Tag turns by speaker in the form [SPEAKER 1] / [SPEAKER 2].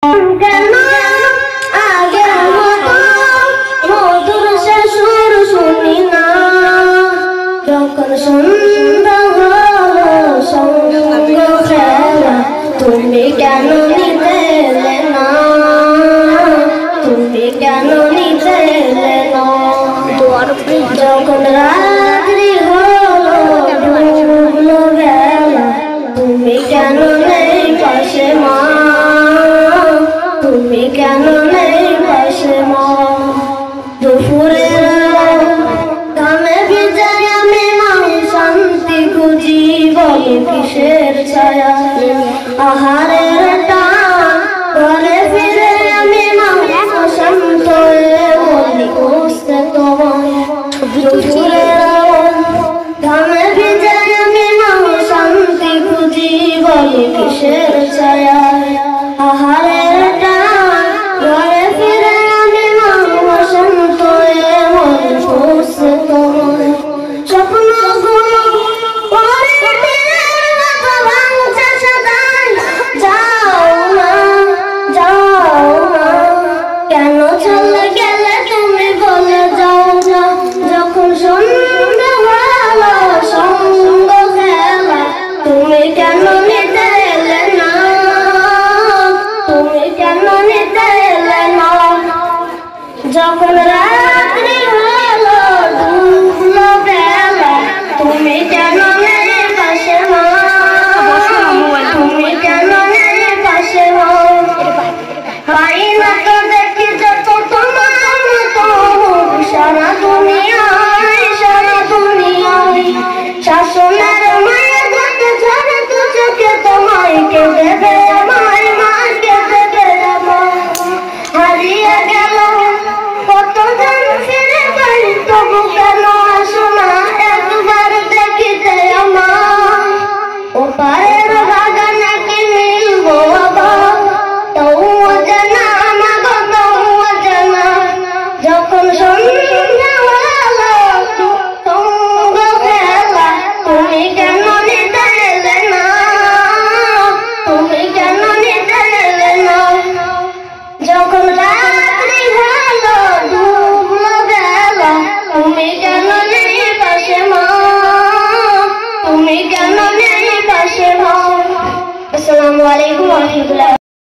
[SPEAKER 1] কেন আগের মতো মধুর সুর শুনি না, যখন সন্ধ্যা হলো সঙ্গ খেলা তুমি কেন নিতে এলে না, তুমি কেন নিতে এলে না, যখন রাত্রি হলো ডুবলো বেলা তুমি কেন নেই পাশে মা, তুমি কেন নেই পাশে মা, দুপুরের ঘামে ভিজাই আমি মা শান্তি খুঁজি বলো কিসের ছায়া, আহারের টান ঘরে ফিরে আমি মা শান্ত বলি খুঁজতে তোমায়, দুপুরের ঘামে ভিজাই আমি মা শান্তি খুঁজি বলো কিসের ছায়া, আহারের টান ঘরে ফিরে আমি মা শান্ত বলি খুঁজতে তোমায়, স্বপ্নগুলো কেন চলে গেলে তুমি বলে যাও না, যখন সন্ধ্যা হলো সঙ্গ খেলা তুমি কেন নিতে এলে না, তুমি কেন নিতে এলে না, যখন